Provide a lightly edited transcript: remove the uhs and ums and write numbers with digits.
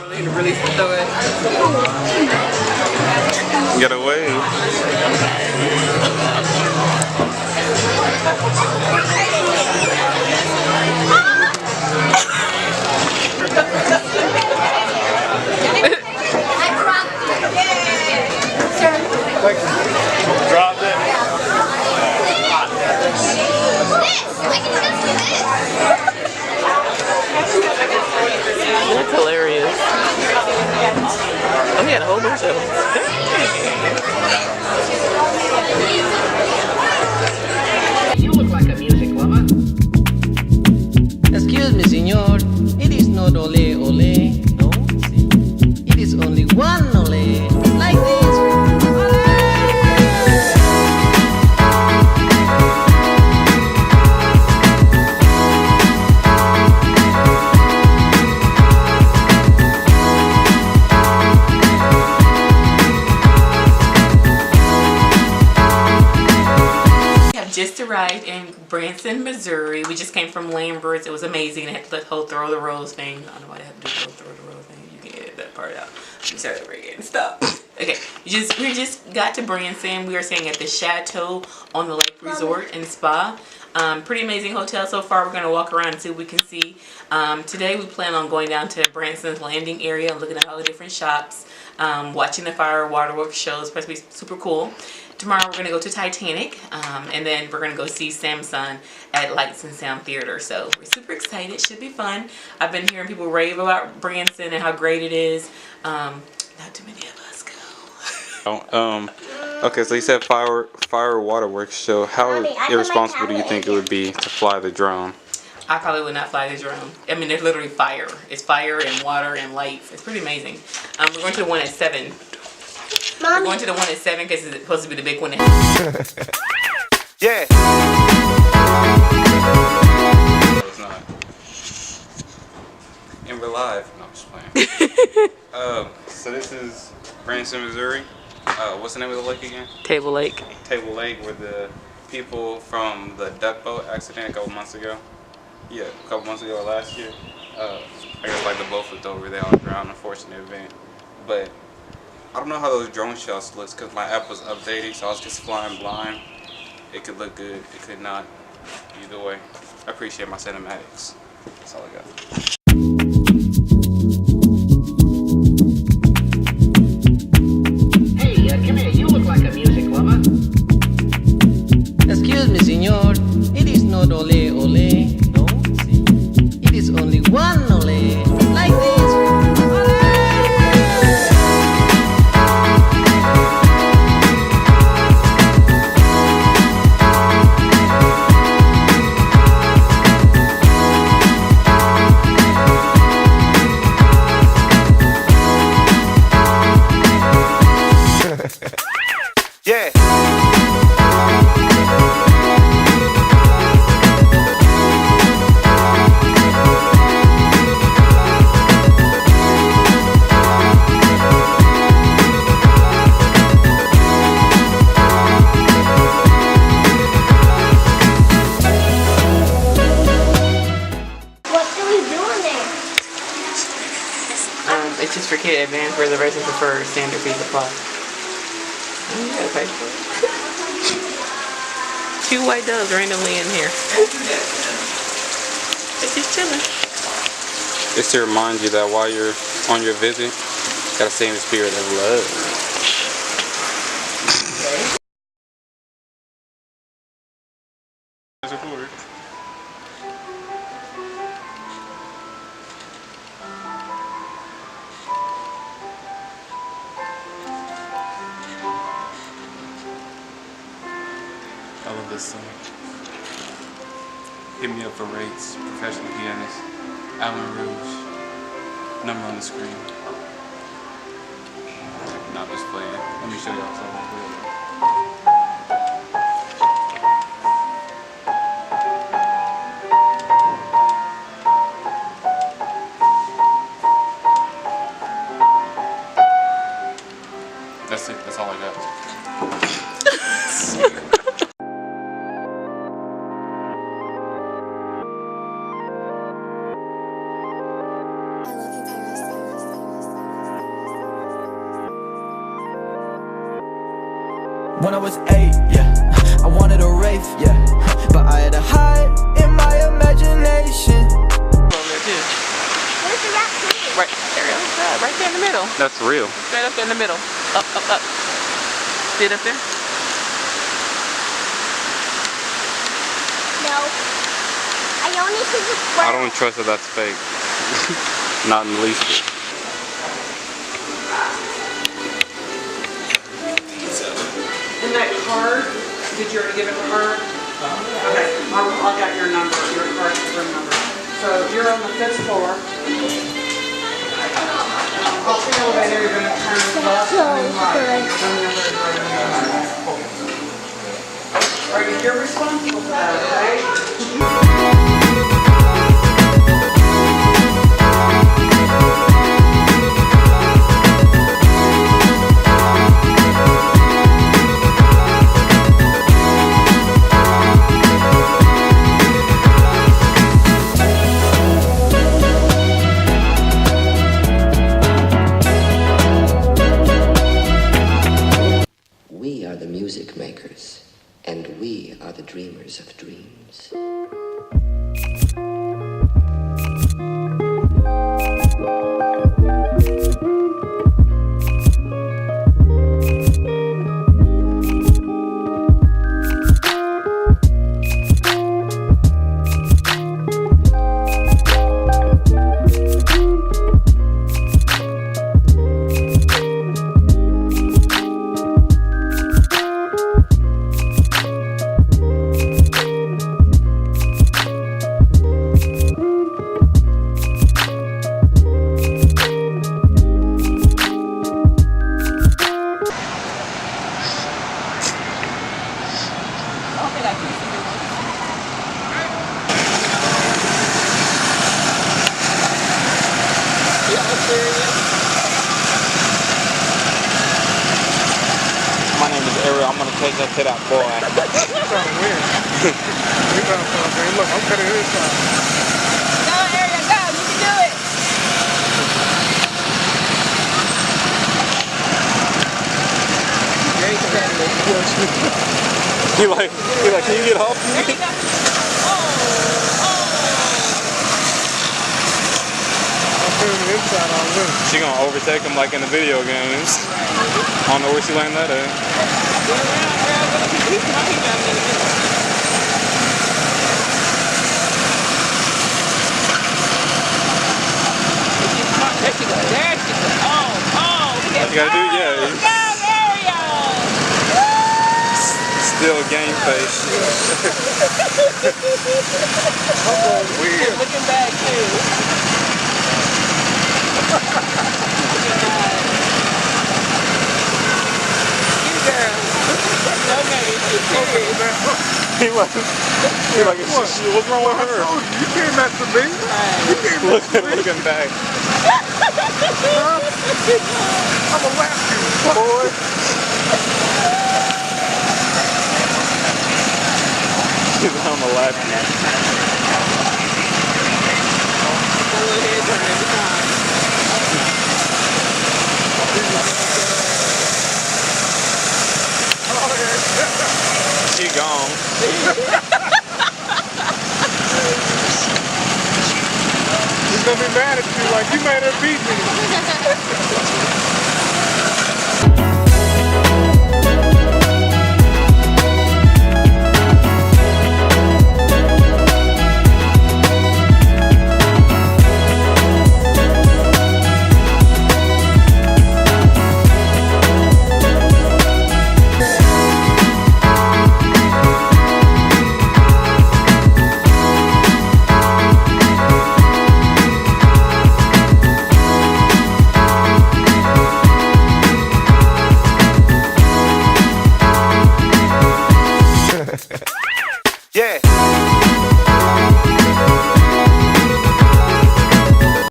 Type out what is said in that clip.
Really throw it. Get away. Dropped it. That's hilarious. Oh, he had a whole bunch of them. You look like a music lover. Excuse me, senor. It is not ole ole. No, see. It is only one ole. Like this. Just arrived in Branson, Missouri. We just came from Lambert's. It was amazing. I had to do the whole throw the rose thing. I don't know why I had to do the whole throw the rose thing. You can edit that part out. Let me start over again. Stop. Okay, we just got to Branson. We are staying at the Chateau on the Lake Resort and Spa. Pretty amazing hotel so far. We're going to walk around and see what we can see. Today we plan on going down to Branson's landing area and looking at all the different shops, watching the fire waterworks show. It's supposed to be super cool. Tomorrow we're going to go to Titanic, and then we're going to go see Samson at Lights and Sound Theater. So we're super excited. Should be fun. I've been hearing people rave about Branson and how great it is. Not too many of us go. Okay, so you said fire waterworks show. How irresponsible do you think it would be to fly the drone? I probably would not fly the drone. I mean, there's literally fire. It's fire and water and lights. It's pretty amazing. We're going to the one at 7. We're going to the one at 7 because it's supposed to be the big one. Yeah. It's not. And we're live. No, I'm just playing. So this is Branson, Missouri. What's the name of the lake again? Table Lake. Table Lake, where the people from the duck boat accident a couple months ago. Yeah, a couple months ago or last year. I guess like the boat flipped over. They all drowned. Unfortunate event. But I don't know how those drone shots looks because my app was updating, so I was just flying blind. It could look good, it could not. Either way, I appreciate my cinematics. That's all I got. Hey, come here. You look like a music lover. Excuse me, senor. It is not ole ole. No, see. It is only one ole. Like this. Yeah. It's just for kid advanced reservation preferred standard fees apply. You gotta pay for it. 2 white doves randomly in here. It's just chilling. It's to remind you that while you're on your visit, you gotta stay in the spirit of love. I love this song. Hit me up for rates, professional pianist, Rouge, number on the screen. Not just playing. Let me show y'all something real quick. That's it. That's all I got. I love you, Paris. when I was 8, yeah. I wanted a Wraith, yeah. But I had to hide in my imagination. Over there too. Where's the raccoon? Right there, right there in the middle. That's real. Straight up there in the middle. Up, up, up. See it up there? No. I only see the squirrel. I don't trust that that's fake. Not in the least. And that card, did you already give it to her? Okay, I got your number, your card number. So you're on the 5th floor. Off the elevator, you're going to turn left and then right. Are you, you're responsible for that, okay? We are the music makers, and we are the dreamers of dreams. My name is Ariel. I'm gonna take that to that boy. That's kind of weird. We got something. Look, I'm cutting his side. Go, Ariel, go. You can do it. He like, can you get off? There you go. I'm cutting his side on this. She gonna overtake him like in the video games. I don't know where she landed that at. There she goes. There she goes. Oh. You gotta do, yeah. Go, Ariel. Still game face. Weird. Looking back too. You girl. Okay. He like, what's wrong with her? You can't mess with me. You can't mess with me. Looking back. I'm gonna laugh you, boy. I'm gonna laugh at you. She gone. He's gonna be mad at you like you made her beat me.